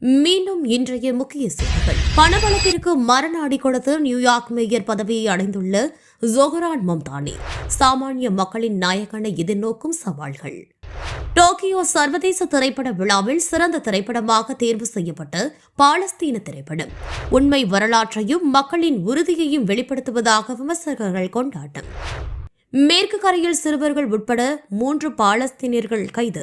மீண்டும் இன்றைய முக்கிய செய்திகள். பணபலத்திற்கு மரண கொடுத்து நியூயார்க் மேயர் பதவியை அடைந்துள்ள ஜொஹ்ரான் மம்தானி சாமானிய மக்களின் நாயகனை எதிர்நோக்கும் சவால்கள். டோக்கியோ சர்வதேச திரைப்பட விழாவில் சிறந்த திரைப்படமாக தேர்வு செய்யப்பட்ட பாலஸ்தீன திரைப்படம் உண்மை வரலாற்றையும் மக்களின் உறுதியையும் வெளிப்படுத்துவதாக விமர்சகர்கள் கொண்டாட்டம். மேற்கு கரையில் சிறுவர்கள் உட்பட 3 பாலஸ்தீனியர்கள் கைது.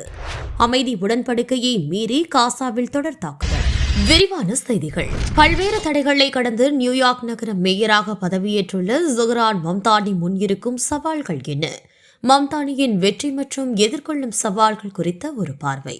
அமைதி உடன்படிக்கையை மீறி காசாவில் தொடர் தாக்குதல். விரிவான செய்திகள். பல்வேறு தடைகளை கடந்து நியூயார்க் நகர மேயராக பதவியேற்றுள்ள ஜொஹ்ரான் மம்தானி முன்னிருக்கும் சவால்கள் என்ன? மம்தானியின் வெற்றி மற்றும் எதிர்கொள்ளும் சவால்கள் குறித்த ஒரு பார்வை.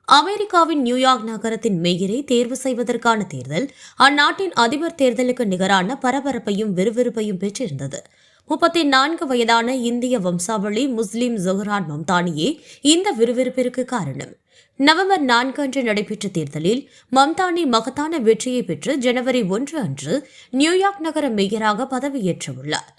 அமெரிக்காவின் நியூயார்க் நகரத்தின் மேயரை தேர்வு செய்வதற்கான தேர்தல் அந்நாட்டின் அதிபர் தேர்தலுக்கு நிகரான பரபரப்பையும் விறுவிறுப்பையும் பெற்றிருந்தது. 34 வயதான இந்திய வம்சாவளி முஸ்லிம் ஜொஹ்ரான் மம்தானியே இந்த விறுவிறுப்பிற்கு காரணம். நவம்பர் 4 அன்று நடைபெற்ற தேர்தலில் மம்தானி மகத்தான வெற்றியை பெற்று ஜனவரி 1 அன்று நியூயார்க் நகர மேயராக பதவியேற்றுள்ளார்.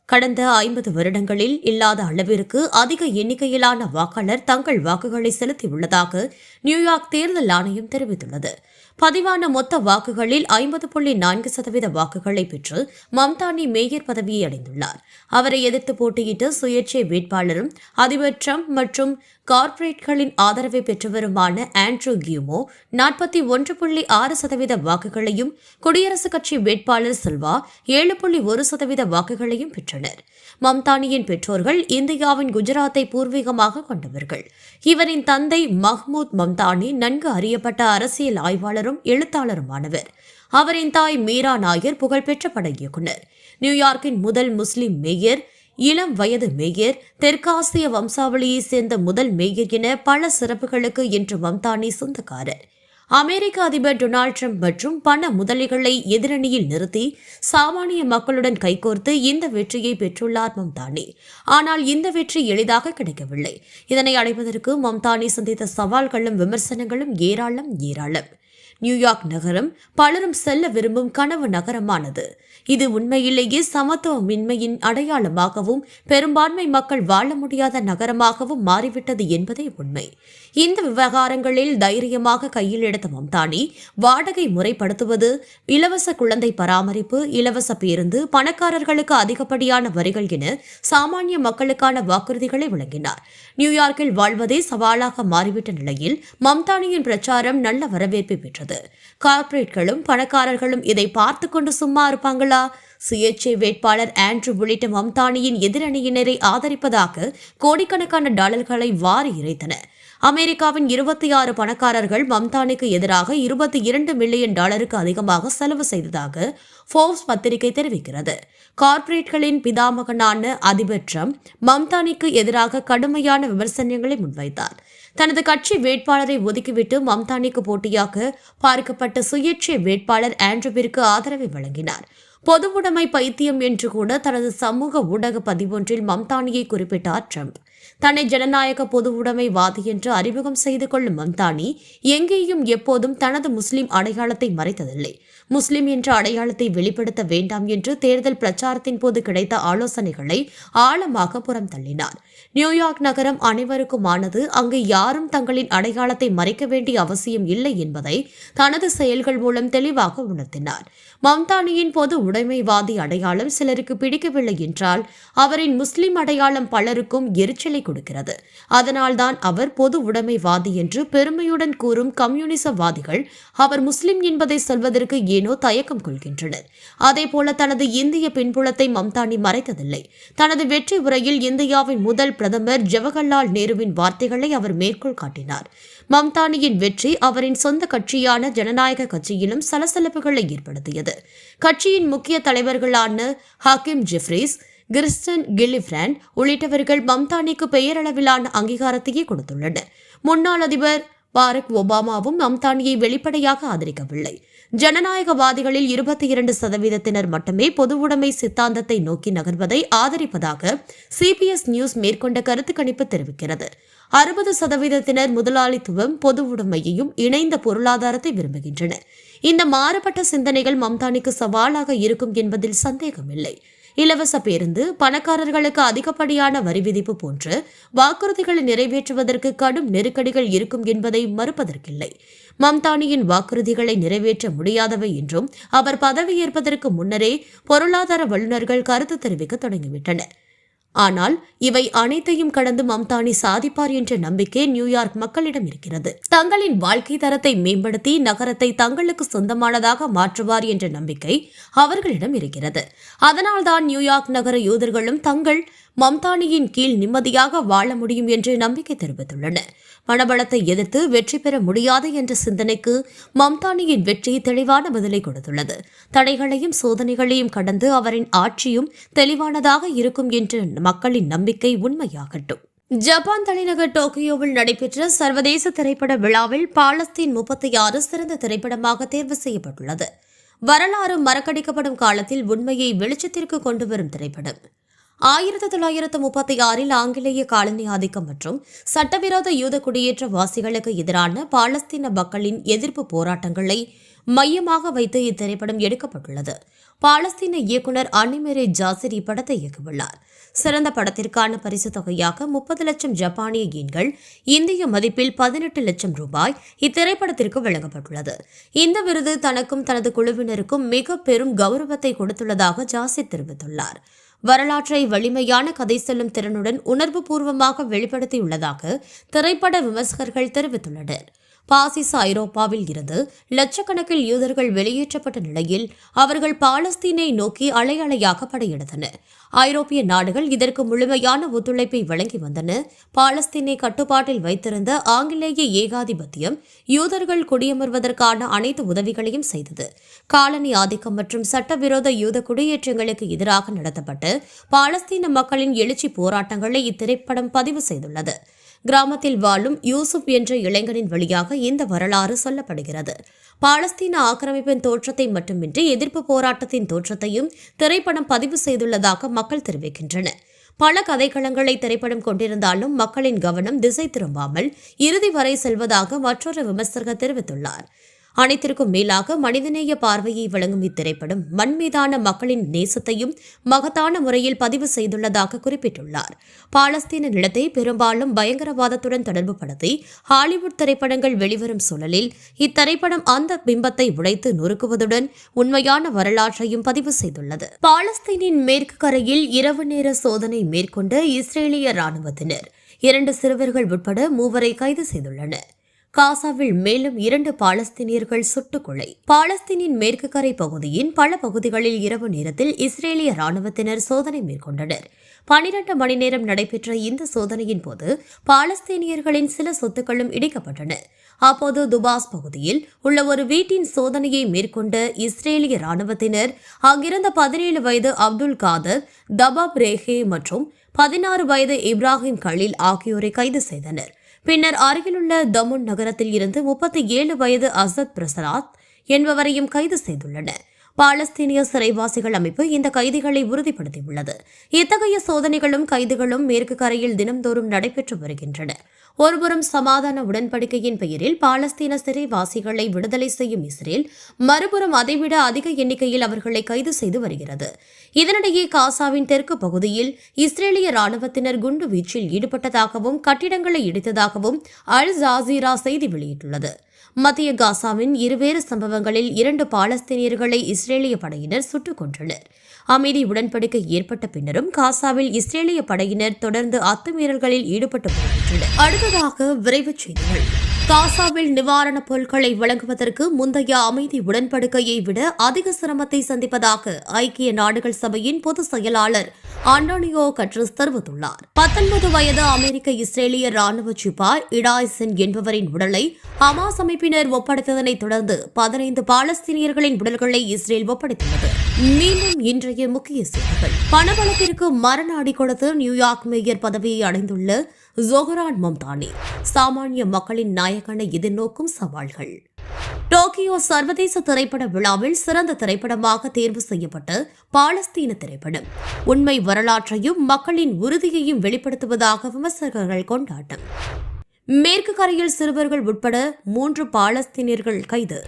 கடந்த 50 வருடங்களில் இல்லாத அளவிற்கு அதிக எண்ணிக்கையிலான வாக்காளர் தங்கள் வாக்குகளை செலுத்தியுள்ளதாக நியூயார்க் தேர்தல் ஆணையம் தெரிவித்துள்ளது. பதிவான மொத்த வாக்குகளில் 50.4% வாக்குகளை பெற்று மம்தானி மேயர் பதவியை அடைந்துள்ளார். அவரை எதிர்த்து போட்டியிட்ட சுயேட்சை வேட்பாளரும் அதிபர் டிரம்ப் மற்றும் கார்ப்பரேட்களின் ஆதரவை பெற்றவருமான ஆண்ட்ரூ கியூமோ 41.6% வாக்குகளையும், குடியரசுக் கட்சி வேட்பாளர் சில்வா 7.1% வாக்குகளையும் பெற்றனர். மம்தானியின் பெற்றோர்கள் இந்தியாவின் குஜராத்தை பூர்வீகமாக கொண்டவர்கள். இவரின் தந்தை மஹ்மூத் மம்தானி நன்கு அறியப்பட்ட அரசியல் ஆய்வாளரும் எழுத்தாளருமானவர். அவரின் தாய் மீரா நாயர் புகழ்பெற்ற பட இயக்குனர். நியூயார்க்கின் முதல் முஸ்லிம் மேயர், இளம் வயது மேயர், தெற்காசிய வம்சாவளியைச் சேர்ந்த முதல் மேயர் என பல சிறப்புகளுக்கு இன்று மம்தானி சொந்தக்காரர். அமெரிக்க அதிபர் டொனால்டு டிரம்ப் மற்றும் பண முதலிகளை எதிரணியில் நிறுத்தி சாமானிய மக்களுடன் கைகோர்த்து இந்த வெற்றியை பெற்றுள்ளார் மம்தானி. ஆனால் இந்த வெற்றி எளிதாக கிடைக்கவில்லை. இதனை அடைவதற்கு மம்தானி சந்தித்த சவால்களும் விமர்சனங்களும் ஏராளம். நியூயார்க் நகரம் பலரும் செல்ல விரும்பும் கனவு நகரமானது. இது உண்மையிலேயே சமத்துவமின்மையின் அடையாளமாகவும் பெரும்பான்மை மக்கள் வாழ முடியாத நகரமாகவும் மாறிவிட்டது என்பதே உண்மை. இந்த விவகாரங்களில் தைரியமாக கையில் எடுத்த மம்தானி வாடகை முறைப்படுத்துவது, இலவச குழந்தை பராமரிப்பு, இலவச பேருந்து, பணக்காரர்களுக்கு அதிகப்படியான வரிகள் என சாமானிய மக்களுக்கான வாக்குறுதிகளை வழங்கினார். நியூயார்க்கில் வாழ்வதே சவாலாக மாறிவிட்ட நிலையில் மம்தானியின் பிரச்சாரம் நல்ல வரவேற்பை பெற்றது. கார்ப்பரேட்களும் பணக்காரர்களும் இதை பார்த்து கொண்டு சும்மா இருப்பாங்களா? சுயேட்சை வேட்பாளர் ஆண்ட்ரூ உள்ளிட்ட மம்தானியின் எதிரணியினரை ஆதரிப்பதாக கோடிக்கணக்கான டாலர்களை வாரி இறைத்தனர். அமெரிக்காவின் 26 பணக்காரர்கள் மம்தானிக்கு எதிராக $22 மில்லியன் அதிகமாக செலவு செய்ததாக ஃபோர்ப்ஸ் பத்திரிகை தெரிவிக்கிறது. கார்ப்பரேட்களின் பிதாமகனான அதிபர் டிரம்ப் மம்தானிக்கு எதிராக கடுமையான விமர்சனங்களை முன்வைத்தார். தனது கட்சி வேட்பாளரை ஒதுக்கிவிட்டு மம்தானிக்கு போட்டியாக பார்க்கப்பட்ட சுயேட்சை வேட்பாளர் ஆண்ட்ரூவிற்கு ஆதரவை வழங்கினார். பொதுவுடைமை பைத்தியம் என்று கூட தனது சமூக ஊடக பதிவொன்றில் மம்தானியை குறிப்பிட்டார் டிரம்ப். தன்னை ஜனநாயக பொதுவுடைமைவாதி என்று அறிமுகம் செய்து கொள்ளும் மம்தானி எங்கேயும் எப்போதும் தனது முஸ்லிம் அடையாளத்தை மறைத்ததில்லை. முஸ்லிம் என்ற அடையாளத்தை வெளிப்படுத்த வேண்டாம் என்று தேர்தல் பிரச்சாரத்தின் போது கிடைத்த ஆலோசனைகளை ஆழமாக புறம் தள்ளினார். நியூயார்க் நகரம் அனைவருக்குமானது. அங்கு யாரும் தங்களின் அடையாளத்தை மறைக்க வேண்டிய அவசியம் இல்லை என்பதை தனது செயல்கள் மூலம் தெளிவாக உணர்த்தினார். மம்தானியின் பொது உடைமைவாதி அடையாளம் சிலருக்கு பிடிக்கவில்லை என்றால் அவரின் முஸ்லிம் அடையாளம் பலருக்கும் எரிச்சலை கொடுக்கிறது. அதனால்தான் அவர் பொது உடைமைவாதி என்று பெருமையுடன் கூறும் கம்யூனிசவாதிகள் அவர் முஸ்லிம் என்பதை சொல்வதற்கு ஏனோ தயக்கம் கொள்கின்றனர். அதேபோல தனது இந்திய பின்புலத்தை மம்தானி மறைத்ததில்லை. தனது வெற்றி உரையில் இந்தியாவின் முதல் பிரதமர் ஜவஹர்லால் நேருவின் வார்த்தைகளை அவர் மேற்கோள் காட்டினார். மம்தானியின் வெற்றி அவரின் சொந்த கட்சியான ஜனநாயக கட்சியிலும் சலசலப்புகளை ஏற்படுத்தியது. கட்சியின் முக்கிய தலைவர்களான ஹக்கீம் ஜெஃப்ரீஸ், கிறிஸ்டன் கில்லிப்ராண்ட் உள்ளிட்டவர்கள் மம்தானிக்கு பெயரளவிலான அங்கீகாரத்தையே கொடுத்துள்ளனர். முன்னாள் அதிபர் பாரக் ஒபாமாவும் மம்தானியை வெளிப்படையாக ஆதரிக்கவில்லை. ஜனநாயகவாதிகளில் 22% மட்டுமே பொதுவுடைமை சித்தாந்தத்தை நோக்கி நகர்வதை ஆதரிப்பதாக சிபிஎஸ் நியூஸ் மேற்கொண்ட கருத்து கணிப்பு தெரிவிக்கிறது. 60% முதலாளித்துவம், பொது உடைமையையும் இணைந்த பொருளாதாரத்தை விரும்புகின்றனர். இந்த மாறுபட்ட சிந்தனைகள் மம்தானிக்கு சவாலாக இருக்கும் என்பதில் சந்தேகமில்லை. இலவச பேருந்து, பணக்காரர்களுக்கு அதிகப்படியான வரி விதிப்பு போன்ற வாக்குறுதிகளை நிறைவேற்றுவதற்கு கடும் நெருக்கடிகள் இருக்கும் என்பதை மறுப்பதற்கில்லை. மம்தானியின் வாக்குறுதிகளை நிறைவேற்ற முடியாதவை என்றும் அவர் பதவியேற்பதற்கு முன்னரே பொருளாதார வல்லுநர்கள் கருத்து தெரிவிக்க தொடங்கிவிட்டனர். ஆனால் இவை அனைத்தையும் கடந்து மம்தானி சாதிப்பார் என்ற நம்பிக்கை நியூயார்க் மக்களிடம் இருக்கிறது. தங்களின் வாழ்க்கை தரத்தை மேம்படுத்தி நகரத்தை தங்களுக்கு சொந்தமானதாக மாற்றுவார் என்ற நம்பிக்கை அவர்களிடம் இருக்கிறது. அதனால்தான் நியூயார்க் நகர யூதர்களும் தங்கள் மம்தானியின் கீழ் நிம்மதியாக வாழ முடியும் என்று நம்பிக்கை தெரிவித்துள்ளனர். பணபலத்தை எதிர்த்து வெற்றி பெற முடியாது என்ற சிந்தனைக்கு மம்தானியின் வெற்றி தெளிவான பதிலை கொடுத்துள்ளது. தடைகளையும் சோதனைகளையும் கடந்து அவரின் ஆட்சியும் தெளிவானதாக இருக்கும் என்ற மக்களின் நம்பிக்கை உண்மையாகட்டும். ஜப்பான் தலைநகர் டோக்கியோவில் நடைபெற்ற சர்வதேச திரைப்பட விழாவில் பாலஸ்தீன் 36 சிறந்த திரைப்படமாக தேர்வு செய்யப்பட்டுள்ளது. வரலாறு மறக்கடிக்கப்படும் காலத்தில் உண்மையை வெளிச்சத்திற்கு கொண்டு வரும் திரைப்படம். 1936 ஆங்கிலேய காலனி ஆதிக்கம் மற்றும் சட்டவிரோத யூத குடியேற்றவாசிகளுக்கு எதிரான பாலஸ்தீன மக்களின் எதிர்ப்பு போராட்டங்களை மையமாக வைத்து இத்திரைப்படம் எடுக்கப்பட்டுள்ளது. பாலஸ்தீன இயக்குநர் அனிமெரே ஜாசிர் இப்படத்தை இயக்கியுள்ளார். சிறந்த படத்திற்கான பரிசு தொகையாக 30 லட்சம் ஜப்பானிய யென்கள், இந்திய மதிப்பில் 18 லட்சம் ரூபாய் இத்திரைப்படத்திற்கு வழங்கப்பட்டுள்ளது. இந்த விருது தனக்கும் தனது குழுவினருக்கும் மிக பெரும் கௌரவத்தை கொடுத்துள்ளதாக ஜாசிர் தெரிவித்துள்ளார். வரலாற்றை வலிமையான கதை சொல்லும் திறனுடன் உணர்வு பூர்வமாக வெளிப்படுத்தியுள்ளதாக திரைப்பட விமர்சகர்கள் தெரிவித்துள்ளனர். பாசிச ஐரோப்பாவில் இருந்து லட்சக்கணக்கில் யூதர்கள் வெளியேற்றப்பட்ட நிலையில் அவர்கள் பாலஸ்தீனை நோக்கி அலையலையாக படையெடுத்தனர். ஐரோப்பிய நாடுகள் இதற்கு முழுமையான ஒத்துழைப்பை வழங்கி வந்தன. பாலஸ்தீனை கட்டுப்பாட்டில் வைத்திருந்த ஆங்கிலேய ஏகாதிபத்தியம் யூதர்கள் குடியமர்வதற்கான அனைத்து உதவிகளையும் செய்தது. காலனி ஆதிக்கம் மற்றும் சட்டவிரோத யூத குடியேற்றங்களுக்கு எதிராக நடத்தப்பட்ட பாலஸ்தீன மக்களின் எழுச்சி போராட்டங்களை இத்திரைப்படம் பதிவு செய்துள்ளது. கிராமத்தில் வாழும் யூசுப் என்ற இளைஞனின் வழியாக இந்த வரலாறு சொல்லப்படுகிறது. பாலஸ்தீன ஆக்கிரமிப்பின் தோற்றத்தை மட்டுமின்றி எதிர்ப்பு போராட்டத்தின் தோற்றத்தையும் திரைப்படம் பதிவு செய்துள்ளதாக மக்கள் தெரிவிக்கின்றனர். பல கதைக்களங்களை திரைப்படம் கொண்டிருந்தாலும் மக்களின் கவனம் திசை திரும்பாமல் இறுதி வரை செல்வதாக மற்றொரு விமர்சகர் தெரிவித்துள்ளார். அனைத்திற்கும் மேலாக மனிதநேய பார்வையை வழங்கும் இத்திரைப்படம் மண் மீதான மக்களின் நேசத்தையும் மகத்தான முறையில் பதிவு செய்துள்ளதாக குறிப்பிட்டுள்ளார். பாலஸ்தீன நிலத்தை பெரும்பாலும் பயங்கரவாதத்துடன் தொடர்புபடுத்தி ஹாலிவுட் திரைப்படங்கள் வெளிவரும் சூழலில் இத்திரைப்படம் அந்த பிம்பத்தை உடைத்து நொறுக்குவதுடன் உண்மையான வரலாற்றையும் பதிவு செய்துள்ளது. பாலஸ்தீனின் மேற்கு கரையில் இரவு நேர சோதனை மேற்கொண்ட இஸ்ரேலிய ராணுவத்தினர் 2 சிறுவர்கள் உட்பட 3 கைது செய்துள்ளனர். காசாவில் மேலும் 2 பாலஸ்தீனியர்கள் சுட்டுக் கொலை. பாலஸ்தீனின் மேற்கு கரை பகுதியின் பல பகுதிகளில் இரவு நேரத்தில் இஸ்ரேலிய ராணுவத்தினர் சோதனை மேற்கொண்டனர். 12 மணி நேரம் நடைபெற்ற இந்த சோதனையின் போது பாலஸ்தீனியர்களின் சில சொத்துக்களும் இடிக்கப்பட்டன. அப்போது துபாஸ் பகுதியில் உள்ள ஒரு வீட்டின் சோதனையை மேற்கொண்ட இஸ்ரேலிய ராணுவத்தினர் அங்கிருந்த 17 வயது அப்துல் காதர் தபாப் ரேஹே மற்றும் 16 வயது இப்ராஹிம் கலீல் ஆகியோரை கைது செய்தனர். பின்னர் அருகிலுள்ள தமுன் நகரத்தில் இருந்து 37 வயது அசத் பிரசாத் என்பவரையும் கைது செய்துள்ளனர். பாலஸ்தீனிய சிறைவாசிகள் அமைப்பு இந்த கைதிகளை உறுதிப்படுத்தியுள்ளது. இத்தகைய சோதனைகளும் கைதுகளும் மேற்கு கரையில் தினம்தோறும் நடைபெற்று வருகின்றன. ஒருபுறம் சமாதான உடன்படிக்கையின் பெயரில் பாலஸ்தீன சிறைவாசிகளை விடுதலை செய்யும் இஸ்ரேல், மறுபுறம் அதைவிட அதிக எண்ணிக்கையில் அவர்களை கைது செய்து வருகிறது. இதனிடையே காசாவின் தெற்கு பகுதியில் இஸ்ரேலிய ராணுவத்தினர் குண்டு வீச்சில் ஈடுபட்டதாகவும் கட்டிடங்களை இடித்ததாகவும் அல் ஜாசீரா செய்தி வெளியிட்டுள்ளது. மத்திய காசாவின் இருவேறு சம்பவங்களில் 2 பாலஸ்தீனியர்களை இஸ்ரேலிய படையினர் சுட்டுக் கொன்றனர். அமைதி உடன்படிக்கை ஏற்பட்ட பின்னரும் காசாவில் இஸ்ரேலிய படையினர் தொடர்ந்து அத்துமீறல்களில் ஈடுபட்டு வருகின்றனர். அடுத்ததாக விரைவுச் செய்திகள். காசாவில் நிவாரணப் பொருட்களை வழங்குவதற்கு முந்தைய அமைதி உடன்படிக்கையை விட அதிக சிரமத்தை சந்திப்பதாக ஐக்கிய நாடுகள் சபையின் பொதுச் செயலாளர் அன்டோனியோ கட்ரஸ் தெரிவித்துள்ளார். 19 வயது அமெரிக்க இஸ்ரேலிய ராணுவ சிப்பாய் இடாய்சன் என்பவரின் உடலை ஹமாஸ் அமைப்பினர் ஒப்படைத்ததனைத் தொடர்ந்து 15 பாலஸ்தீனியர்களின் உடல்களை இஸ்ரேல் ஒப்படைத்துள்ளது. மீண்டும் இன்றைய முக்கிய செய்திகள். பணபலத்திற்கு மரண அடி கொடுத்து நியூயார்க் மேயர் பதவியை அடைந்துள்ள ஜொஹ்ரான் மம்தானி, சாமானிய மக்களின் நாயகனை எதிர்நோக்கும் சவால்கள். டோக்கியோ சர்வதேச திரைப்பட விழாவில் சிறந்த திரைப்படமாக தேர்வு செய்யப்பட்ட பாலஸ்தீன திரைப்படம் உண்மை வரலாற்றையும் மக்களின் உறுதியையும் வெளிப்படுத்துவதாக விமர்சகர்கள் கொண்டாட்டம். மேற்கு கரையில் சிறுவர்கள் உட்பட 3 பாலஸ்தீனியர்கள் கைது.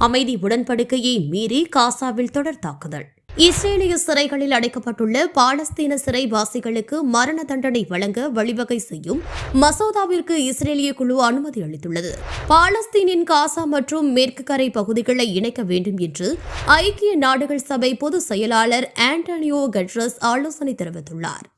அமைதி உடன்படிக்கையை மீறி காசாவில் தொடர் தாக்குதல். இஸ்ரேலிய சிறைகளில் அடைக்கப்பட்டுள்ள பாலஸ்தீன சிறைவாசிகளுக்கு மரண தண்டனை வழங்க வழிவகை செய்யும் மசோதாவிற்கு இஸ்ரேலிய குழு அனுமதி அளித்துள்ளது. பாலஸ்தீனின் காசா மற்றும் மேற்கு கரை பகுதிகளை இணைக்க வேண்டும் என்று ஐக்கிய நாடுகள் சபை பொதுச் செயலாளர் ஆண்டனியோ கட்ரஸ் ஆலோசனை தெரிவித்துள்ளார்.